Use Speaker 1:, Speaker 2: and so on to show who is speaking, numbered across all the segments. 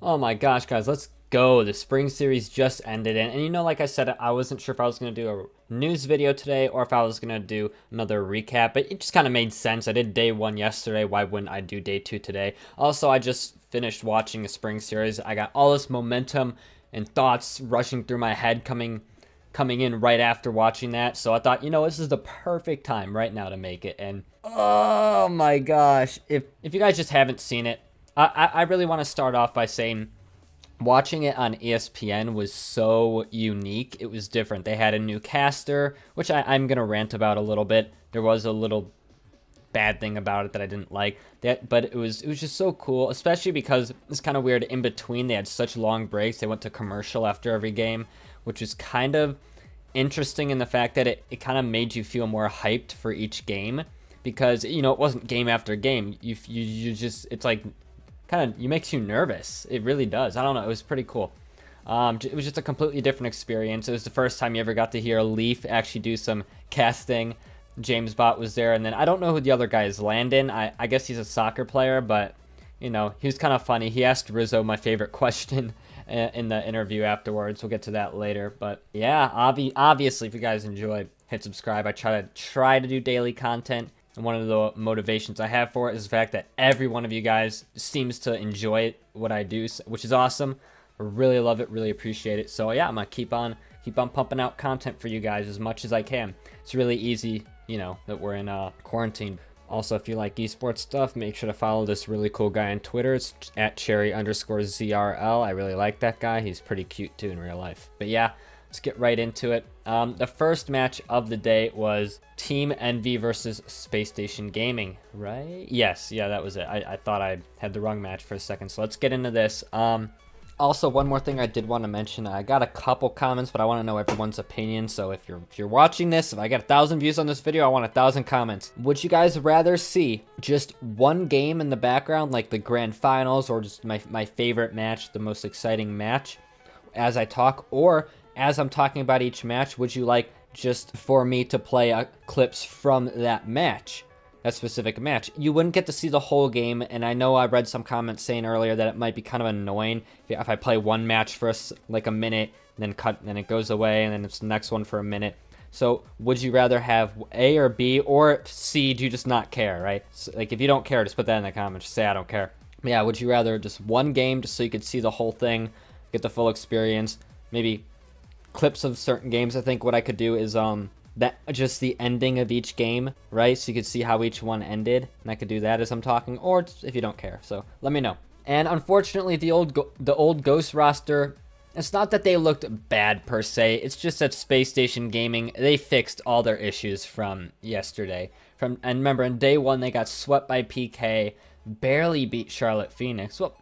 Speaker 1: Oh my gosh, guys, let's go. The spring series just ended. And you know, like I said, I wasn't sure if I was going to do a news video today or if I was going to do another recap. But it just kind of made sense. I did day 1 yesterday. Why wouldn't I do day 2 today? Also, I just finished watching the spring series. I got all this momentum and thoughts rushing through my head coming in right after watching that. So I thought, you know, this is the perfect time right now to make it. And oh my gosh, if you guys just haven't seen it, I really want to start off by saying watching it on ESPN was so unique. It was different. They had a new caster, which I'm going to rant about a little bit. There was a little bad thing about it that I didn't like. But it was just so cool, especially because it's kind of weird. In between, they had such long breaks. They went to commercial after every game, which is kind of interesting in the fact that it kind of made you feel more hyped for each game because, you know, it wasn't game after game. You just, it's like, kind of, it makes you nervous. It really does. I don't know. It was pretty cool. It was just a completely different experience. It was the first time you ever got to hear Leaf actually do some casting. James Bott was there, and then I don't know who the other guy is. Landon. I guess he's a soccer player, but you know, he was kind of funny. He asked Rizzo my favorite question in the interview afterwards. We'll get to that later. But yeah, obviously, if you guys enjoy, hit subscribe. I try to do daily content. And one of the motivations I have for it is the fact that every one of you guys seems to enjoy what I do, which is awesome. I really love it, really appreciate it. So yeah, I'm gonna keep on pumping out content for you guys as much as I can. It's really easy, you know, that we're in quarantine. Also, if you like esports stuff, make sure to follow this really cool guy on Twitter. It's at cherry_ZRL. I really like that guy. He's pretty cute too in real life. But yeah, let's get right into it. The first match of the day was Team Envy versus Space Station Gaming, right? Yes, yeah, that was it. I thought I had the wrong match for a second, so let's get into this. Also, one more thing I did want to mention. I got a couple comments, but I want to know everyone's opinion. So if you're watching this, if I get 1,000 views on this video, I want 1,000 comments. Would you guys rather see just one game in the background, like the grand finals, or just my favorite match, the most exciting match, as I talk, or as I'm talking about each match, would you like just for me to play clips from that match? That specific match. You wouldn't get to see the whole game, and I know I read some comments saying earlier that it might be kind of annoying if I play one match for like a minute, and then it goes away, and then it's the next one for a minute. So would you rather have A or B or C? Do you just not care, right? So, like, if you don't care, just put that in the comments. Just say I don't care. Yeah, would you rather just one game just so you could see the whole thing, get the full experience, maybe clips of certain games? I think what I could do is that just the ending of each game, right? So you could see how each one ended, and I could do that as I'm talking, or if you don't care. So let me know. And unfortunately, the old Ghost roster, it's not that they looked bad per se. It's just that Space Station Gaming, they fixed all their issues from yesterday. And remember, in day 1, they got swept by PK, barely beat Charlotte Phoenix. Well,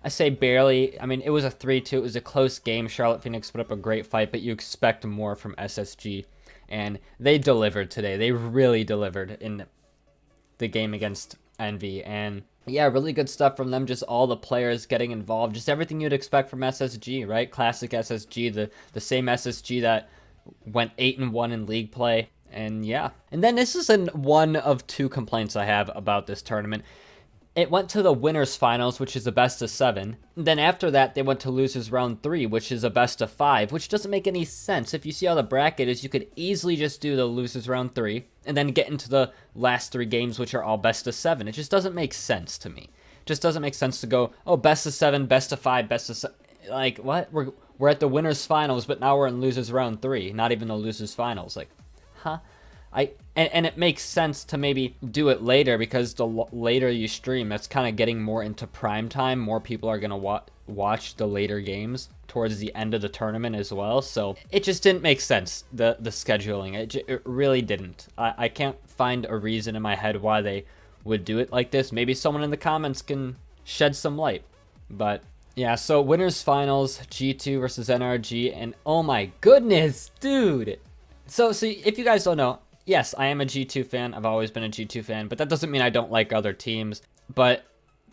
Speaker 1: I say barely. I mean, it was a 3-2. It was a close game. Charlotte Phoenix put up a great fight, but you expect more from SSG. And they delivered today. They really delivered in the game against Envy. And yeah, really good stuff from them. Just all the players getting involved. Just everything you'd expect from SSG, right? Classic SSG, the same SSG that went 8-1 in league play. And yeah. And then this is one of 2 complaints I have about this tournament. It went to the winners finals, which is a best of 7. Then after that, they went to losers round 3, which is a best of 5, which doesn't make any sense. If you see how the bracket is, you could easily just do the losers round 3 and then get into the last 3 games, which are all best of 7. It just doesn't make sense to me. It just doesn't make sense to go, oh, best of 7, best of 5, best of 7. Like, what? We're at the winners finals, but now we're in losers round 3, not even the losers finals. Like, huh? And it makes sense to maybe do it later, because the later you stream, that's kind of getting more into prime time. More people are going to watch the later games towards the end of the tournament as well. So it just didn't make sense, the scheduling. It really didn't. I can't find a reason in my head why they would do it like this. Maybe someone in the comments can shed some light. But yeah, so winners finals, G2 versus NRG, and oh my goodness, dude. So if you guys don't know, yes, I am a G2 fan. I've always been a G2 fan, but that doesn't mean I don't like other teams. But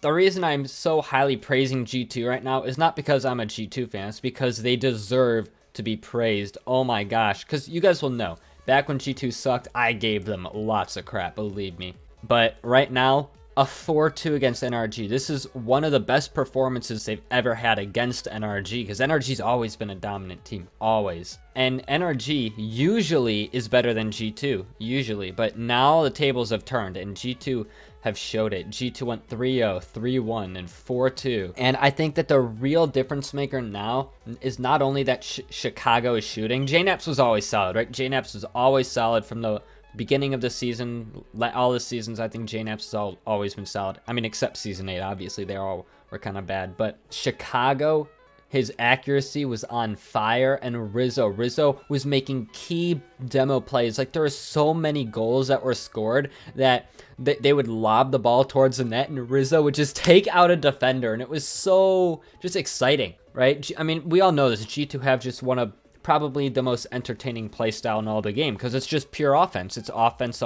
Speaker 1: the reason I'm so highly praising G2 right now is not because I'm a G2 fan. It's because they deserve to be praised. Oh my gosh. Because you guys will know, back when G2 sucked, I gave them lots of crap, believe me. But right now, a 4-2 against NRG. This is one of the best performances they've ever had against NRG, because NRG's always been a dominant team, always. And NRG usually is better than G2, usually, but now the tables have turned and G2 have showed it. G2 went 3-0, 3-1, and 4-2. And I think that the real difference maker now is not only that Chicago is shooting. JNaps was always solid, right? JNaps was always solid from the beginning of the season. All the seasons, I think JNaps has always been solid. I mean, except Season 8, obviously. They all were kind of bad. But Chicago, his accuracy was on fire, and Rizzo was making key demo plays. Like, there were so many goals that were scored that they would lob the ball towards the net, and Rizzo would just take out a defender, and it was so just exciting, right? I mean, we all know this. G2 have just one of probably the most entertaining play style in all the game, because it's just pure offense. It's offense,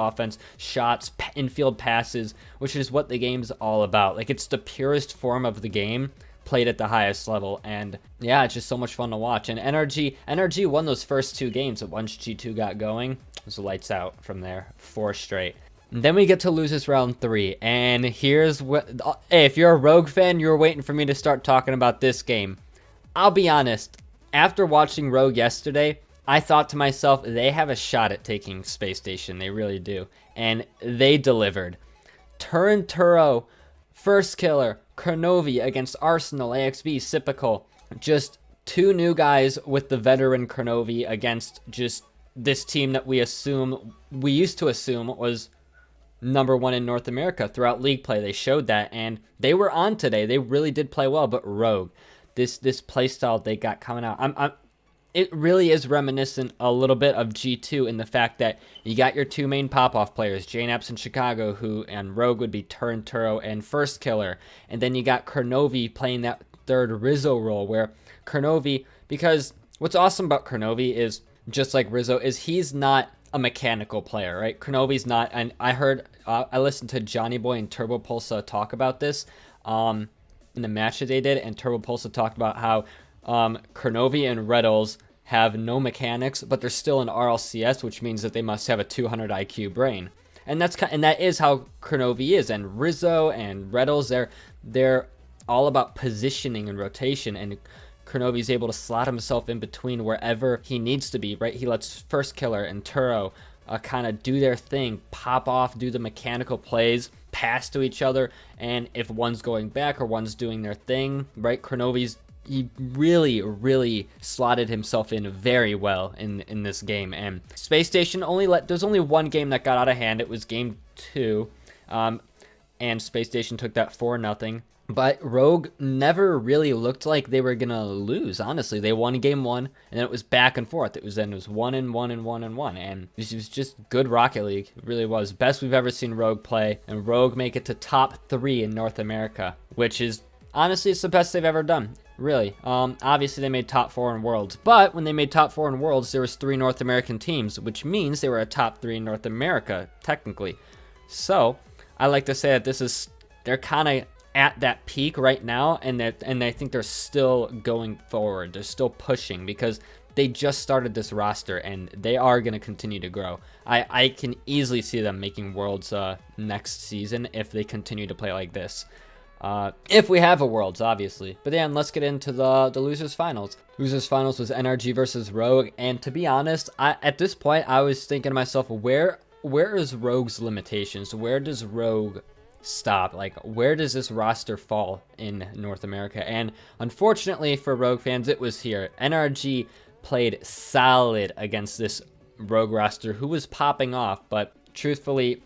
Speaker 1: shots, infield passes, which is what the game's all about. Like, it's the purest form of the game played at the highest level, and yeah, it's just so much fun to watch. And NRG won those first 2 games, but once G2 got going, it was lights out from there, 4 straight. And then we get to losers round 3, and here's what, hey, if you're a Rogue fan, you're waiting for me to start talking about this game. I'll be honest, after watching Rogue yesterday, I thought to myself, they have a shot at taking Space Station, they really do, and they delivered. Turn Turo, first killer, Kronovi against Arsenal, AXB, Sipical. Just 2 new guys with the veteran Kronovi against just this team that we used to assume was number 1 in North America throughout league play. They showed that, and they were on today. They really did play well, but Rogue, this play style they got coming out, it really is reminiscent a little bit of G2 in the fact that you got your 2 main pop-off players, JNaps and Chicago, and Rogue would be Turn Turo and First Killer. And then you got Kronovi playing that third Rizzo role, where Kronovi, because what's awesome about Kronovi is, just like Rizzo, is he's not a mechanical player, right? Kronovi's not, and I listened to Johnny Boy and Turbo Pulsa talk about this in the match that they did, and Turbo Pulsa talked about how Kronovi and Reddles have no mechanics, but they're still in RLCS, which means that they must have a 200 IQ brain. And that is how Kronovi is. And Rizzo and Reddles, they're all about positioning and rotation, and Kronovi's able to slot himself in between wherever he needs to be, right? He lets First Killer and Turo kind of do their thing, pop off, do the mechanical plays, pass to each other, and if one's going back or one's doing their thing, right? He really slotted himself in very well in this game. And Space Station there's only one game that got out of hand. It was game 2, and Space Station took that 4-0. But Rogue never really looked like they were gonna lose. Honestly, they won game 1, and then it was back and forth. It was 1 and 1 and 1 and 1, and this was just good Rocket League. It really was. Best we've ever seen Rogue play, and Rogue make it to top 3 in North America, which is honestly, it's the best they've ever done. Really. Obviously, they made top 4 in Worlds, but when they made top 4 in Worlds, there was 3 North American teams, which means they were a top 3 in North America, technically. So, I like to say that they're kind of at that peak right now, and I think they're still going forward. They're still pushing because they just started this roster, and they are going to continue to grow. I can easily see them making Worlds next season if they continue to play like this. If we have a Worlds, obviously. But then let's get into the Losers Finals. Losers Finals was NRG versus Rogue, and to be honest, at this point, I was thinking to myself, where is Rogue's limitations? Where does Rogue stop? Like, where does this roster fall in North America? And unfortunately for Rogue fans, it was here. NRG played solid against this Rogue roster who was popping off, but truthfully,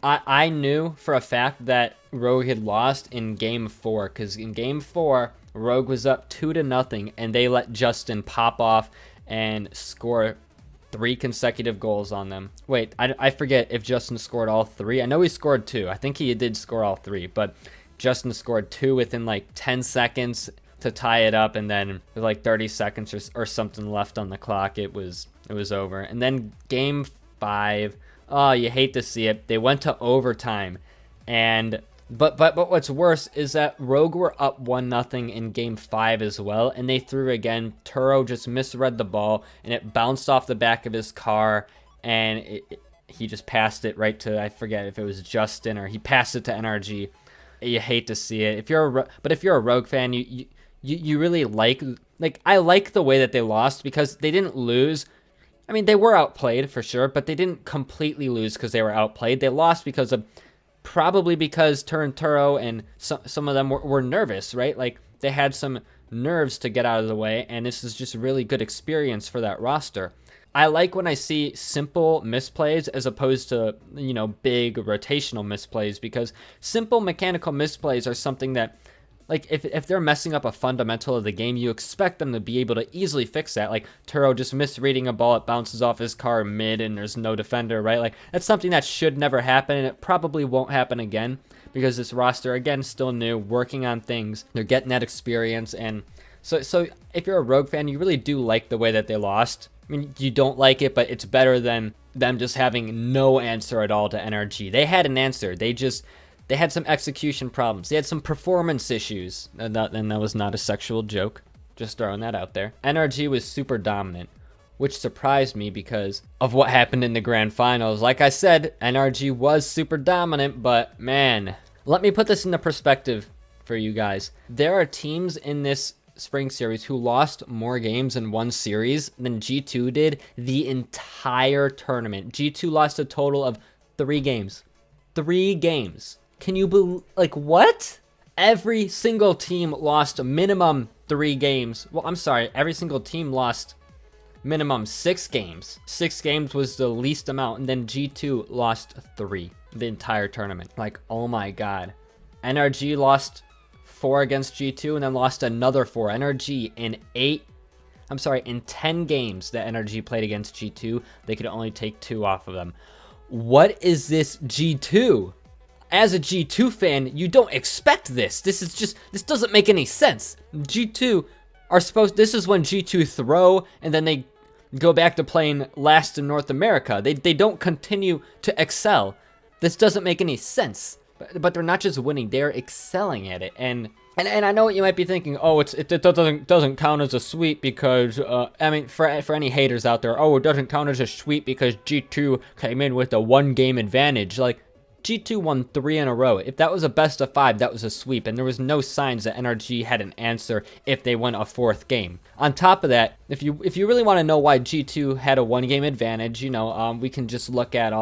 Speaker 1: I knew for a fact that Rogue had lost in game 4, because in game 4, Rogue was up 2-0, and they let Justin pop off and score 3 consecutive goals on them. Wait, I forget if Justin scored all 3. I know he scored 2. I think he did score all 3, but Justin scored 2 within like 10 seconds to tie it up, and then with like 30 seconds or something left on the clock, it was over. And then game 5, oh, you hate to see it. They went to overtime, and but what's worse is that Rogue were up 1-0 in game 5 as well, and they threw again. Turo just misread the ball, and it bounced off the back of his car, and he just passed it right to, I forget if it was Justin, or he passed it to NRG. You hate to see it. But if you're a Rogue fan, you really like I like the way that they lost, because they didn't lose. I mean, they were outplayed for sure, but they didn't completely lose because they were outplayed. They lost probably because Turinturo and some of them were nervous, right? Like, they had some nerves to get out of the way, and this is just a really good experience for that roster. I like when I see simple misplays as opposed to, big rotational misplays, because simple mechanical misplays are something that, like, if they're messing up a fundamental of the game, you expect them to be able to easily fix that. Like, Turo just misreading a ball, it bounces off his car mid and there's no defender, right? Like, that's something that should never happen, and it probably won't happen again, because this roster, again, still new, working on things. They're getting that experience, and so if you're a Rogue fan, you really do like the way that they lost. I mean, you don't like it, but it's better than them just having no answer at all to NRG. They had an answer. They had some execution problems. They had some performance issues. And that was not a sexual joke. Just throwing that out there. NRG was super dominant, which surprised me because of what happened in the grand finals. Like I said, NRG was super dominant, but man, let me put this into perspective for you guys. There are teams in this spring series who lost more games in one series than G2 did the entire tournament. G2 lost a total of 3 games. 3 games. Can you believe, like, what? Every single team lost a minimum 3 games. Well, I'm sorry, every single team lost minimum 6 games. 6 games was the least amount, and then G2 lost 3 the entire tournament. Like, oh my god. NRG lost 4 against G2 and then lost another 4. NRG in 10 games that NRG played against G2, they could only take 2 off of them. What is this G2? As a G2 fan, you don't expect this. This doesn't make any sense. G2 this is when G2 throw and then they go back to playing last in North America. They don't continue to excel. This doesn't make any sense. But they're not just winning, they're excelling at it. And I know what you might be thinking, oh, it doesn't count as a sweep because, I mean, for any haters out there, oh, it doesn't count as a sweep because G2 came in with a 1-game advantage. Like, G2 won 3 in a row. If that was a best of 5, that was a sweep, and there was no signs that NRG had an answer if they won a 4th game. On top of that, if you really want to know why G2 had a 1-game advantage, we can just look at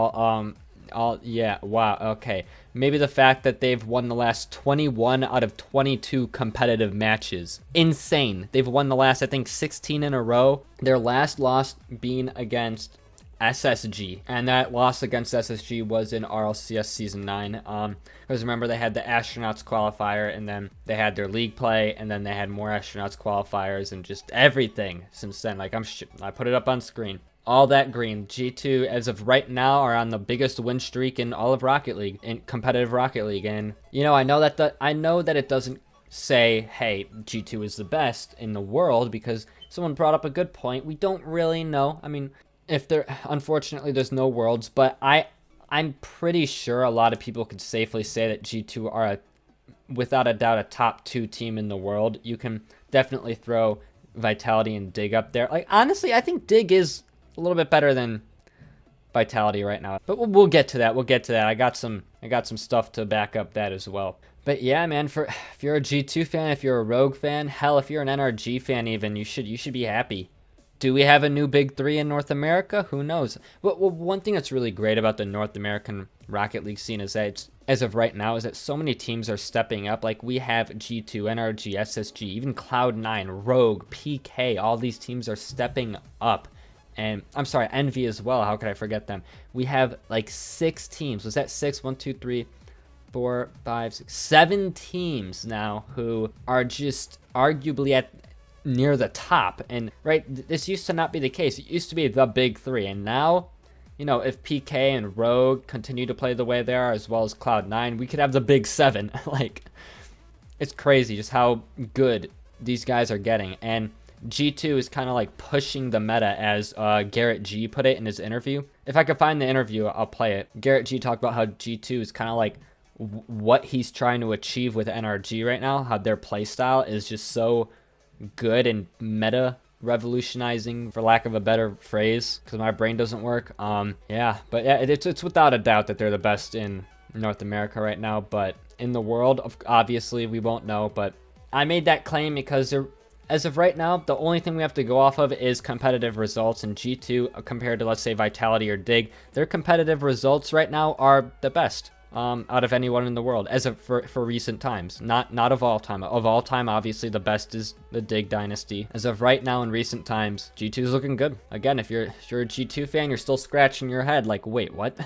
Speaker 1: okay. Maybe the fact that they've won the last 21 out of 22 competitive matches. Insane. They've won the last, I think, 16 in a row. Their last loss being against SSG. And that loss against SSG was in RLCS Season 9. Because remember, they had the Astronauts qualifier, and then they had their league play, and then they had more Astronauts qualifiers, and just everything since then. Like, I put it up on screen. All that green. G2, as of right now, are on the biggest win streak in all of Rocket League, in competitive Rocket League. And I know that it doesn't say, hey, G2 is the best in the world, because someone brought up a good point. We don't really know. I mean, unfortunately, there's no worlds, but I'm pretty sure a lot of people could safely say that G2 are without a doubt a top 2 team in the world. You can definitely throw Vitality and Dig up there. Like, honestly, I think Dig is a little bit better than Vitality right now, but we'll get to that. I got some stuff to back up that as well. But yeah, man, if you're a G2 fan, if you're a Rogue fan, hell, if you're an NRG fan even, you should be happy. Do we have a new big 3 in North America? Who knows? Well, one thing that's really great about the North American Rocket League scene is that as of right now, is that so many teams are stepping up. Like, we have G2, NRG, SSG, even Cloud9, Rogue, PK. All these teams are stepping up. And I'm sorry, Envy as well. How could I forget them? We have like 6 teams. Was that 6? 1, 2, 3, 4, 5, 6, 7 teams now who are just arguably near the top. And right, this used to not be the case. It used to be the big 3, and now, if PK and Rogue continue to play the way they are, as well as Cloud9, we could have the big 7. Like, it's crazy just how good these guys are getting. And G2 is kind of like pushing the meta, as Garrett G put it in his interview. If I could find the interview, I'll play it. Garrett G talked about how G2 is kind of like what he's trying to achieve with NRG right now, how their playstyle is just so good and meta revolutionizing, for lack of a better phrase, because my brain doesn't work. Yeah, but yeah, it's without a doubt that they're the best in North America right now, but in the world, obviously, we won't know, but I made that claim because as of right now, the only thing we have to go off of is competitive results, and G2 compared to, let's say, Vitality or Dig, their competitive results right now are the best out of anyone in the world as of for recent times, not of all time. Of all time, obviously the best is the Dig Dynasty. As of right now in recent times, G2 is looking good. Again, if you're a G2 fan, you're still scratching your head like, wait, what?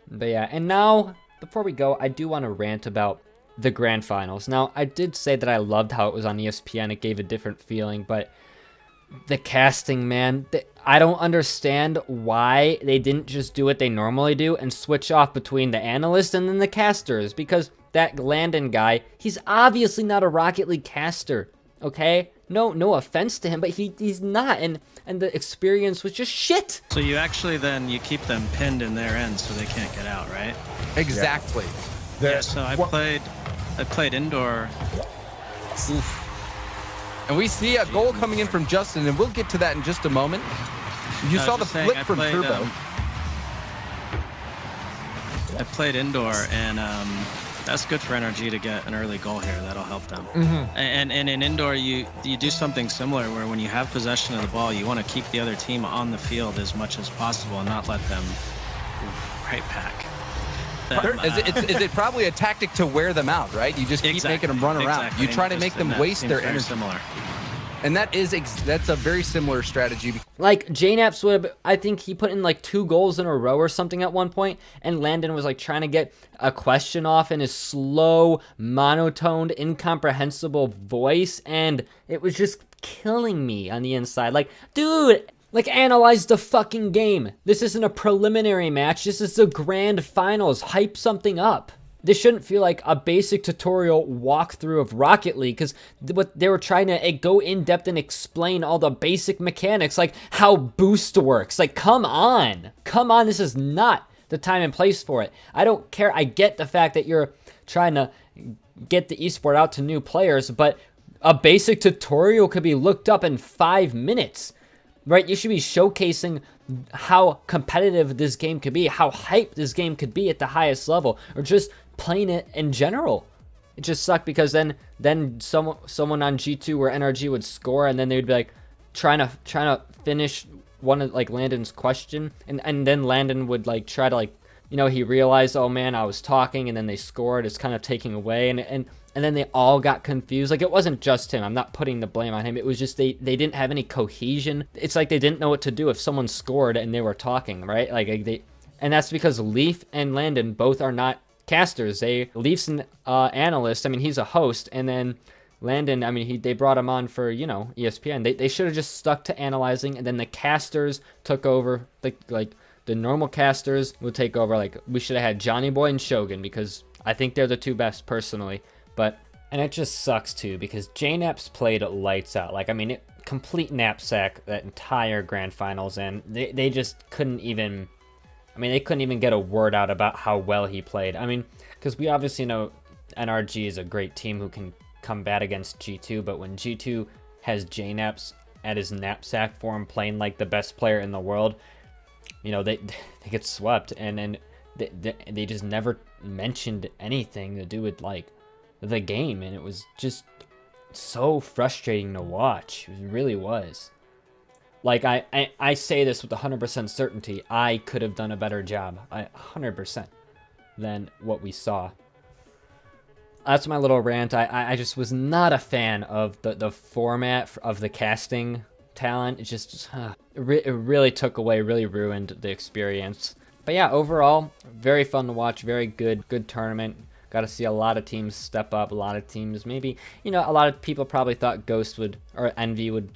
Speaker 1: But yeah, and now before we go, I do want to rant about the grand finals. Now, I did say that I loved how it was on ESPN. It gave a different feeling, but the casting, man, I don't understand why they didn't just do what they normally do and switch off between the analysts and then the casters, because that Landon guy, he's obviously not a Rocket League caster, okay? No offense to him, but he's not, and the experience was just shit.
Speaker 2: So you actually then you keep them pinned in their end so they can't get out, right?
Speaker 3: Exactly.
Speaker 2: Yeah, so I played indoor.
Speaker 3: Oof. And we see a goal coming in from Justin, and we'll get to that in just a moment. You saw the flip from Turbo.
Speaker 2: I played indoor, and that's good for NRG to get an early goal here. That'll help them. And in indoor, you do something similar where when you have possession of the ball, you want to keep the other team on the field as much as possible and not let them right back.
Speaker 3: Is it probably a tactic to wear them out, right? You just keep making them run around. You try to make them waste their energy.
Speaker 2: Similar.
Speaker 3: And that's a very similar strategy.
Speaker 1: Like, JNaps would have, I think he put in like 2 goals in a row or something at one point, and Landon was like trying to get a question off in his slow, monotoned, incomprehensible voice, and it was just killing me on the inside. Like, dude, like, analyze the fucking game. This isn't a preliminary match. This is the grand finals. Hype something up. This shouldn't feel like a basic tutorial walkthrough of Rocket League, because what they were trying to go in depth and explain all the basic mechanics, like how boost works. Like, come on. Come on, this is not the time and place for it. I don't care. I get the fact that you're trying to get the esport out to new players, but a basic tutorial could be looked up in 5 minutes. Right, you should be showcasing how competitive this game could be, how hyped this game could be at the highest level, or just playing it in general. It just sucked because then someone on G2 or NRG would score, and then they would be like trying to finish one of like Landon's question, and then Landon would like try to like, you know, he realized, oh man, I was talking, and then they scored. It's kind of taking away, and then they all got confused. Like, it wasn't just him. I'm not putting the blame on him. It was just they didn't have any cohesion. It's like they didn't know what to do if someone scored and they were talking, right? And that's because Leaf and Landon both are not casters. Leaf's an analyst. I mean, he's a host, and then Landon, I mean, they brought him on for, you know, ESPN. They should have just stuck to analyzing, and then the casters took over. Like the normal casters would take over. Like, we should have had Johnny Boy and Shogun, because I think they're the 2 best personally. And it just sucks too, because JNaps played lights out. Like, I mean, complete knapsack that entire grand finals, and they just couldn't even, I mean, they couldn't even get a word out about how well he played. I mean, because we obviously know NRG is a great team who can combat against G2, but when G2 has JNaps at his knapsack form playing like the best player in the world, you know, they get swept, and they just never mentioned anything to do with like the game, and it was just so frustrating to watch. It really was. Like, I say this with 100% certainty. I could have done a better job, 100%, than what we saw. That's my little rant. I just was not a fan of the format of the casting talent. It just it really took away, really ruined the experience. But yeah, overall, very fun to watch. Very good tournament. Got to see a lot of teams step up. A lot of teams, maybe, you know, a lot of people probably thought Ghost would, or Envy would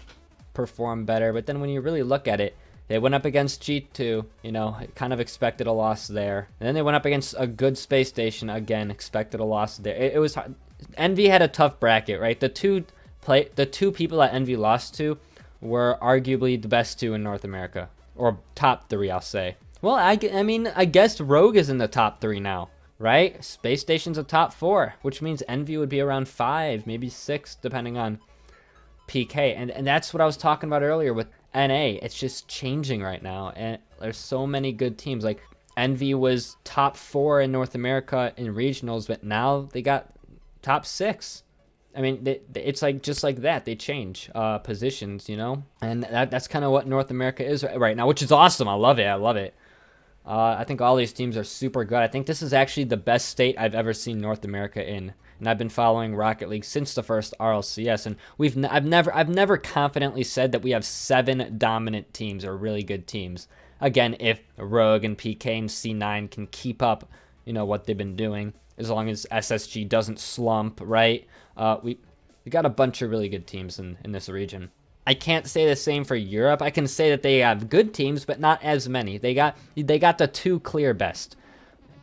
Speaker 1: perform better. But then when you really look at it, they went up against G2, you know, kind of expected a loss there. And then they went up against a good Space Station, again, expected a loss there. It was hard. Envy had a tough bracket, right? The two people that Envy lost to were arguably the best 2 in North America, or top 3, I'll say. Well, I mean, I guess Rogue is in the top 3 now. Right? Space Station's a top 4, which means Envy would be around 5, maybe 6, depending on. PK. And that's what I was talking about earlier with NA. It's just changing right now. And there's so many good teams. Like, Envy was top 4 in North America in regionals, but now they got top 6. I mean, it's like just like that. They change positions, you know? And that's kind of what North America is right now, which is awesome. I love it. I love it. I think all these teams are super good. I think this is actually the best state I've ever seen North America in. And I've been following Rocket League since the first RLCS, and I've never confidently said that we have 7 dominant teams or really good teams. Again, if Rogue and PK and C9 can keep up, you know, what they've been doing, as long as SSG doesn't slump, right? We got a bunch of really good teams in this region. I can't say the same for Europe. I can say that they have good teams, but not as many. They got the 2 clear best.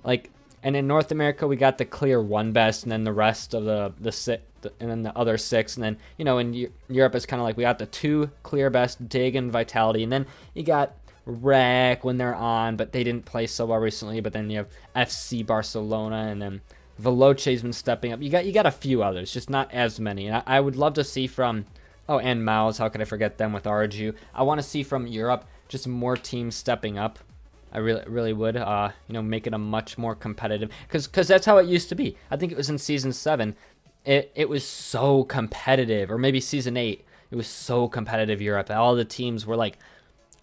Speaker 1: Like, and in North America, we got the clear 1 best, and then the rest of and then the other 6. And then, you know, in Europe, it's kind of like we got the 2 clear best, Dig and Vitality. And then you got Rec when they're on, but they didn't play so well recently. But then you have FC Barcelona, and then Veloce's been stepping up. You got a few others, just not as many. And I would love to see from, oh, and Mouse, how could I forget them with Arju? I want to see from Europe just more teams stepping up. I really would, you know, make it a much more competitive, because that's how it used to be. I think it was in Season 7. It was so competitive, or maybe Season 8. It was so competitive, Europe. All the teams were like,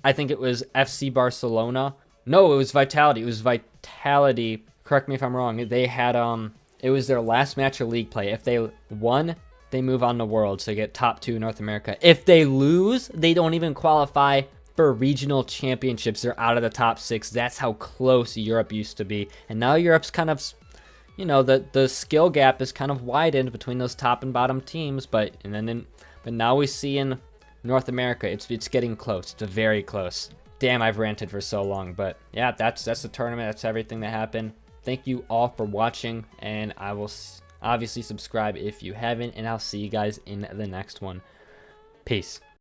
Speaker 1: I think it was FC Barcelona. No, it was Vitality. It was Vitality. Correct me if I'm wrong. They had, it was their last match of league play. If they won, they move on to Worlds. So they get top 2 North America. If they lose, they don't even qualify for regional championships. They're out of the top 6. That's how close Europe used to be. And now Europe's kind of, you know, the skill gap is kind of widened between those top and bottom teams. But now we see in North America, it's getting close. It's very close. Damn, I've ranted for so long. But yeah, that's the tournament. That's everything that happened. Thank you all for watching, and I will obviously subscribe if you haven't, and I'll see you guys in the next one. Peace.